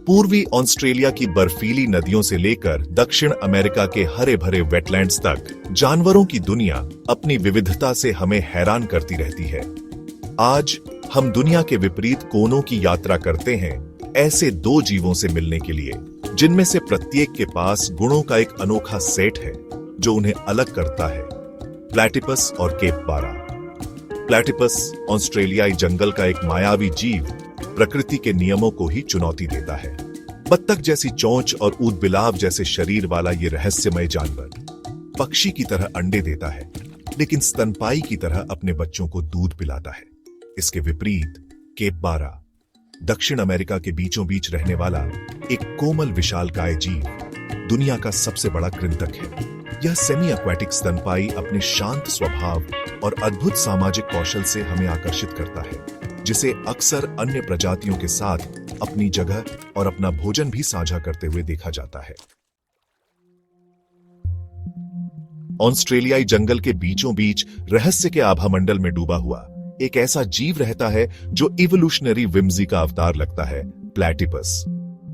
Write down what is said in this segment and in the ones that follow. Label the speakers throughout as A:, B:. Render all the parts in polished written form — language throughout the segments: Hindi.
A: पूर्वी ऑस्ट्रेलिया की बर्फीली नदियों से लेकर दक्षिण अमेरिका के हरे भरे वेटलैंड्स तक जानवरों की दुनिया अपनी विविधता से हमें हैरान करती रहती है। आज हम दुनिया के विपरीत कोनों की यात्रा करते हैं ऐसे दो जीवों से मिलने के लिए, जिनमें से प्रत्येक के पास गुणों का एक अनोखा सेट है जो उन्हें अलग करता है। प्लैटिपस और केपबारा। प्लैटिपस ऑस्ट्रेलियाई जंगल का एक मायावी जीव प्रकृति के नियमों को ही चुनौती देता है। बत्तख जैसी चोंच और ऊदबिलाव जैसे शरीर वाला ये रहस्यमय जानवर पक्षी की तरह अंडे देता है, लेकिन स्तनपायी की तरह अपने बच्चों को दूध पिलाता है। इसके विपरीत केपबारा दक्षिण अमेरिका के बीचों बीच रहने वाला एक कोमल विशालकाय जीव दुनिया का सबसे बड़ा कृंतक है। यह सेमी एक्वेटिक स्तनपायी अपने शांत स्वभाव और अद्भुत सामाजिक कौशल से हमें आकर्षित करता है, जिसे अक्सर अन्य प्रजातियों के साथ अपनी जगह और अपना भोजन भी साझा करते हुए देखा जाता है। ऑस्ट्रेलियाई जंगल के बीचों बीच रहस्य के आभामंडल में डूबा हुआ एक ऐसा जीव रहता है जो इवोल्यूशनरी विम्जी का अवतार लगता है, प्लैटिपस।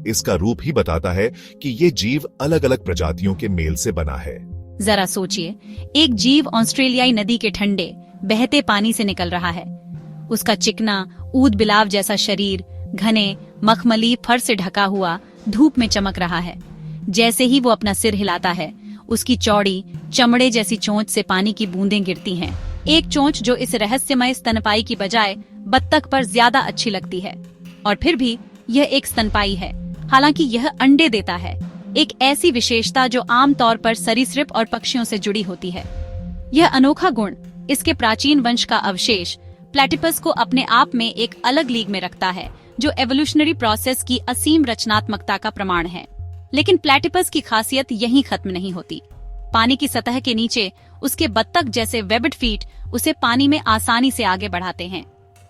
A: इसका रूप ही बताता है कि ये जीव अलग अलग प्रजातियों के मेल से बना है।
B: जरा सोचिए, एक जीव ऑस्ट्रेलियाई नदी के ठंडे बहते पानी से निकल रहा है। उसका चिकना ऊदबिलाव जैसा शरीर घने मखमली फर से ढका हुआ धूप में चमक रहा है। जैसे ही वो अपना सिर हिलाता है, उसकी चौड़ी चमड़े जैसी चोंच से पानी की बूंदें गिरती हैं। एक चोंच जो इस रहस्यमय स्तनपायी की बजाय बत्तख पर ज्यादा अच्छी लगती है। और फिर भी यह एक स्तनपायी है, हालांकि यह अंडे देता है, एक ऐसी विशेषता जो आमतौर पर सरीसृप और पक्षियों से जुड़ी होती है। यह अनोखा गुण इसके प्राचीन वंश का अवशेष प्लैटिपस को अपने आप में एक अलग लीग में रखता है, जो एवोल्यूशनरी प्रोसेस की असीम रचनात्मकता का प्रमाण है। लेकिन प्लैटिपस की खासियत यहीं खत्म नहीं होती। पानी की सतह के नीचे उसके बत्तख जैसे वेब्ड फीट उसे पानी में आसानी से आगे बढ़ाते हैं।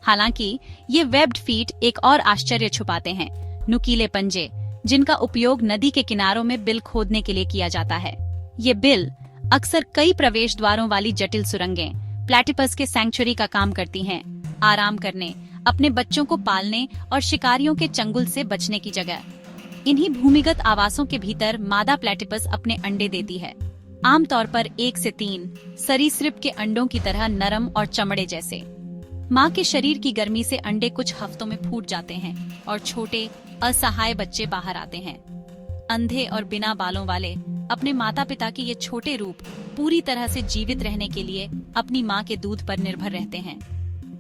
B: हालांकि ये वेब्ड फीट एक और आश्चर्य छुपाते हैं, नुकीले पंजे, जिनका उपयोग नदी के किनारों में बिल खोदने के लिए किया जाता है। ये बिल अक्सर कई प्रवेश द्वारों वाली जटिल सुरंगें प्लैटिपस के सैंक्चुरी का काम करती हैं, आराम करने, अपने बच्चों को पालने और शिकारियों के चंगुल से बचने की जगह। इन्हीं भूमिगत आवासों के भीतर मादा प्लैटिपस अपने अंडे देती है, आमतौर पर 1 से 3 सरीसृप के अंडों की तरह नरम और चमड़े जैसे। माँ के शरीर की गर्मी से अंडे कुछ हफ्तों में फूट जाते हैं और छोटे असहाय बच्चे बाहर आते हैं। अंधे और बिना बालों वाले अपने माता पिता के ये छोटे रूप पूरी तरह से जीवित रहने के लिए अपनी माँ के दूध पर निर्भर रहते हैं।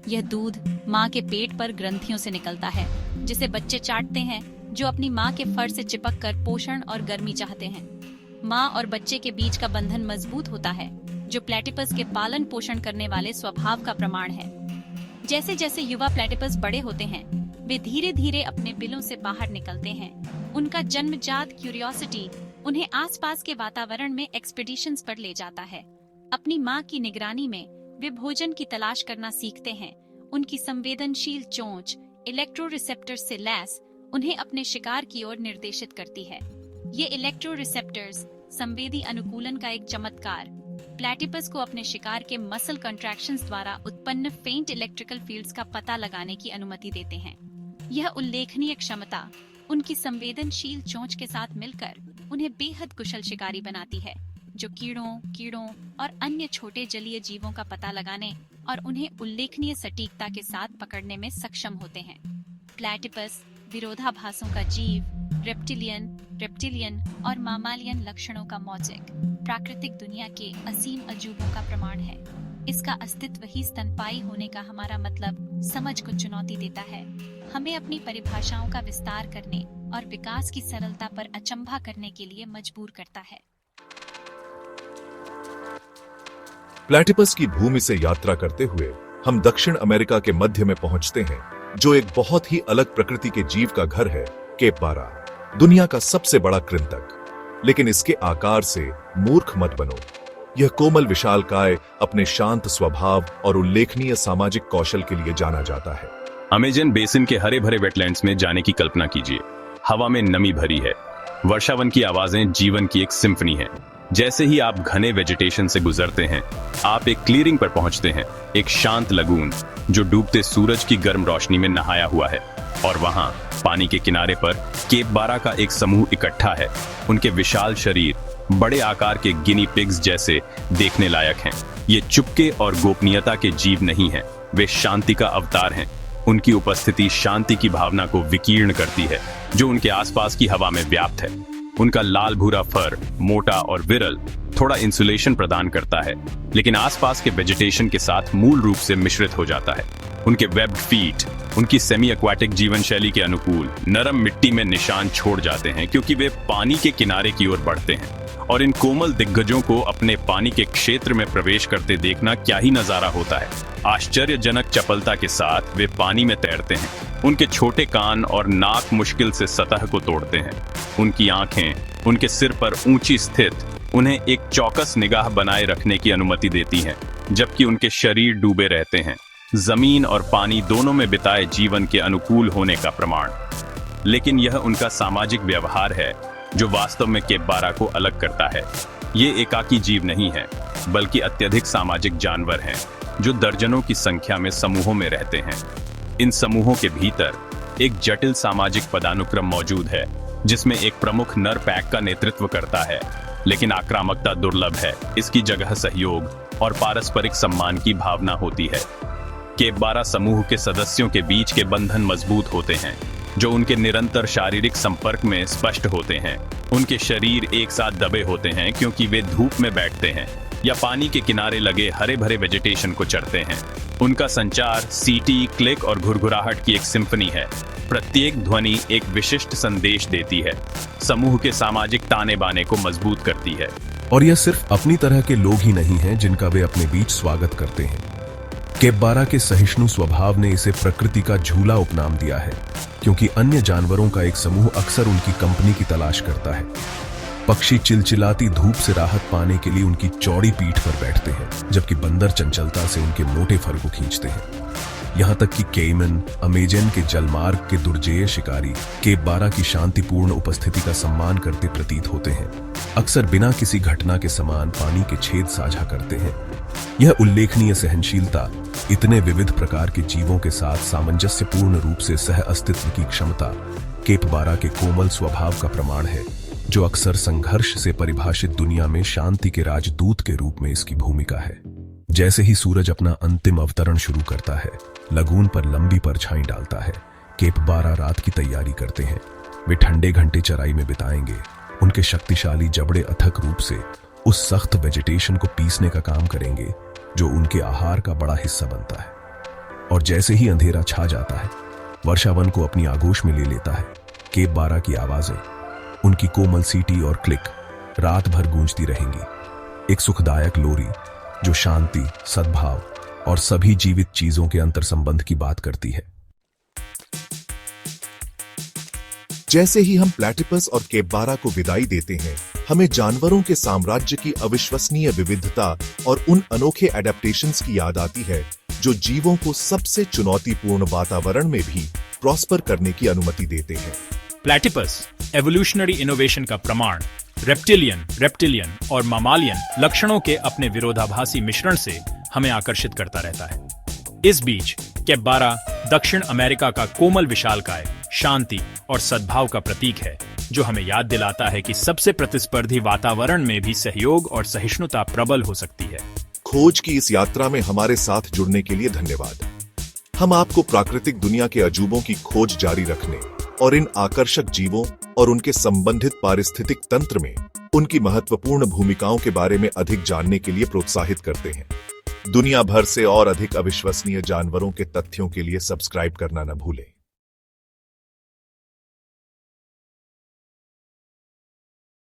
B: यह दूध माँ के पेट पर ग्रंथियों से निकलता है, जिसे बच्चे चाटते हैं, जो अपनी माँ के फर से चिपक कर पोषण और गर्मी चाहते हैं। माँ और बच्चे के बीच का बंधन मजबूत होता है, जो प्लैटिपस के पालन पोषण करने वाले स्वभाव का प्रमाण है। जैसे जैसे युवा प्लैटिपस बड़े होते हैं, वे धीरे धीरे अपने बिलों से बाहर निकलते हैं। उनका जन्मजात क्यूरियोसिटी उन्हें आसपास के वातावरण में एक्सपीडिशंस पर ले जाता है। अपनी माँ की निगरानी में वे भोजन की तलाश करना सीखते हैं। उनकी संवेदनशील चोंच इलेक्ट्रो रिसेप्टर्स से लैस उन्हें अपने शिकार की ओर निर्देशित करती है। ये इलेक्ट्रो रिसेप्टर्स संवेदी अनुकूलन का एक चमत्कार प्लैटिपस को अपने शिकार के मसल कंट्रैक्शंस द्वारा उत्पन्न फेंट इलेक्ट्रिकल फील्ड्स का पता लगाने की अनुमति देते हैं। यह उल्लेखनीय क्षमता उनकी संवेदनशील चोंच के साथ मिलकर उन्हें बेहद कुशल शिकारी बनाती है, जो कीड़ों और अन्य छोटे जलीय जीवों का पता लगाने और उन्हें उल्लेखनीय सटीकता के साथ पकड़ने में सक्षम होते हैं। प्लैटिपस विरोधाभासों का जीव, रेप्टिलियन और मामालियन लक्षणों का मौजिक प्राकृतिक दुनिया के असीम अजूबों का प्रमाण है। इसका अस्तित्व ही स्तनपायी होने का हमारा मतलब समझ को चुनौती देता है, हमें अपनी परिभाषाओं का विस्तार करने और विकास की सरलता पर अचंभा करने के लिए मजबूर करता है।
A: प्लैटिपस की भूमि से यात्रा करते हुए हम दक्षिण अमेरिका के मध्य में पहुंचते हैं, जो एक बहुत ही अलग प्रकृति के जीव का घर है, केपबारा, दुनिया का सबसे बड़ा कृंतक। लेकिन इसके आकार से मूर्ख मत बनो। यह कोमल विशालकाय अपने शांत स्वभाव और उल्लेखनीय सामाजिक कौशल के लिए जाना जाता है।
C: अमेजन बेसिन के हरे भरे वेटलैंड्स में जाने की कल्पना कीजिए। हवा में नमी भरी है, वर्षावन की आवाजें जीवन की एक सिम्फनी है। जैसे ही आप घने वेजिटेशन से गुजरते हैं, आप एक क्लीयरिंग पर पहुंचते हैं, एक शांत लगून जो डूबते सूरज की गर्म रोशनी में नहाया हुआ है। और वहां पानी के किनारे पर केपबारा का एक समूह इकट्ठा है। उनके विशाल शरीर बड़े आकार के गिनी पिग्स जैसे देखने लायक हैं। ये चुपके और गोपनीयता के जीव नहीं हैं, वे शांति का अवतार हैं। उनकी उपस्थिति शांति की भावना को विकीर्ण करती है जो उनके आसपास की हवा में व्याप्त है। उनका लाल भूरा फर मोटा और विरल थोड़ा इंसुलेशन प्रदान करता है, लेकिन आसपास के वेजिटेशन के साथ मूल रूप से मिश्रित हो जाता है। उनके वेब्ड फीट उनकी सेमी एक्वाटिक जीवन शैली के अनुकूल नरम मिट्टी में निशान छोड़ जाते हैं, क्योंकि वे पानी के किनारे की ओर बढ़ते हैं। और इन कोमल दिग्गजों को अपने पानी के क्षेत्र में प्रवेश करते देखना क्या ही नजारा होता है। आश्चर्यजनक चपलता के साथ वे पानी में तैरते हैं। उनके छोटे कान और नाक मुश्किल से सतह को तोड़ते हैं। उनकी आंखें उनके सिर पर ऊंची स्थित उन्हें एक चौकस निगाह बनाए रखने की अनुमति देती हैं, जबकि उनके शरीर डूबे रहते हैं। जमीन और पानी दोनों में बिताए जीवन के अनुकूल होने का प्रमाण। लेकिन यह उनका सामाजिक व्यवहार है जो वास्तव में केपबारा को अलग करता है। ये एकाकी जीव नहीं है, बल्कि अत्यधिक सामाजिक जानवर हैं जो दर्जनों की संख्या में समूहों में रहते हैं। इन समूहों के भीतर एक जटिल सामाजिक पदानुक्रम मौजूद है, जिसमें एक प्रमुख नर पैक का नेतृत्व करता है, लेकिन आक्रामकता दुर्लभ है। इसकी जगह सहयोग और पारस्परिक सम्मान की भावना होती है। केपबारा समूह के सदस्यों के बीच के बंधन मजबूत होते हैं, जो उनके निरंतर शारीरिक संपर्क में स्पष्ट होते हैं। उनके शरीर एक साथ दबे होते हैं क्योंकि वे धूप में बैठते हैं या पानी के किनारे लगे हरे भरे वेजिटेशन को चरते हैं। उनका संचार सीटी, क्लिक और घुरघुराहट की एक सिम्फनी है। प्रत्येक ध्वनि एक विशिष्ट संदेश देती है, समूह के सामाजिक ताने बाने को मजबूत करती है।
D: और यह सिर्फ अपनी तरह के लोग ही नहीं हैं जिनका वे अपने बीच स्वागत करते हैं। केपबारा के सहिष्णु स्वभाव ने इसे प्रकृति का झूला उपनाम दिया है, क्योंकि अन्य जानवरों का एक समूह अक्सर उनकी कंपनी की तलाश करता है। पक्षी चिलचिलाती धूप से राहत पाने के लिए उनकी चौड़ी पीठ पर बैठते हैं, जबकि बंदर चंचलता से उनके मोटे फर को खींचते हैं। यहाँ तक कि केइमन, अमेजन के जलमार्ग के दुर्जेय शिकारी केपबारा की शांतिपूर्ण उपस्थिति का सम्मान करते प्रतीत होते हैं। अक्सर बिना किसी घटना के समान पानी के छेद साझा करते हैं। यह उल्लेखनीय सहनशीलता इतने विविध प्रकार के जीवों के साथ सामंजस्यपूर्ण रूप से सह अस्तित्व की क्षमता केपबारा के कोमल स्वभाव का प्रमाण है, जो अक्सर संघर्ष से परिभाषित दुनिया में शांति के राजदूत के रूप में इसकी भूमिका है। जैसे ही सूरज अपना अंतिम अवतरण शुरू करता है, लगून पर लंबी परछाई डालता है, केपबारा रात की तैयारी करते हैं। वे ठंडे घंटे चराई में बिताएंगे। उनके शक्तिशाली जबड़े अथक रूप से उस सख्त वेजिटेशन को पीसने का काम करेंगे जो उनके आहार का बड़ा हिस्सा बनता है। और जैसे ही अंधेरा छा जाता है, वर्षावन को अपनी आगोश में ले लेता है। केपबारा की आवाजें, उनकी कोमल सीटी और क्लिक रात भर गूंजती रहेंगी। एक सुखदायक लोरी जो शांति, सद्भाव और सभी जीवित चीजों के अंतर संबंध की बात करती है।
A: जैसे ही हम प्लैटिपस और केपबारा को विदाई देते हैं, हमें जानवरों के साम्राज्य की अविश्वसनीय विविधता और उन अनोखे एडेप्टेशंस की याद आती है जो जीवों को सबसे चुनौतीपूर्ण वातावरण में भी प्रॉस्पर करने की अनुमति देते हैं।
E: प्लैटिपस एवोल्यूशनरी इनोवेशन का प्रमाण रेप्टिलियन और मामालियन लक्षणों के अपने विरोधाभासी मिश्रण से हमें आकर्षित करता रहता है। इस बीच केपबारा दक्षिण अमेरिका का कोमल विशालकाय, शांति और सद्भाव का प्रतीक है, जो हमें याद दिलाता है कि सबसे प्रतिस्पर्धी वातावरण में भी सहयोग और सहिष्णुता प्रबल हो सकती है।
A: खोज की इस यात्रा में हमारे साथ जुड़ने के लिए धन्यवाद। हम आपको प्राकृतिक दुनिया के अजूबों की खोज जारी रखने और इन आकर्षक जीवों और उनके संबंधित पारिस्थितिक तंत्र में उनकी महत्वपूर्ण भूमिकाओं के बारे में अधिक जानने के लिए प्रोत्साहित करते हैं। दुनिया भर से और अधिक अविश्वसनीय जानवरों के तथ्यों के लिए सब्सक्राइब करना न भूलें।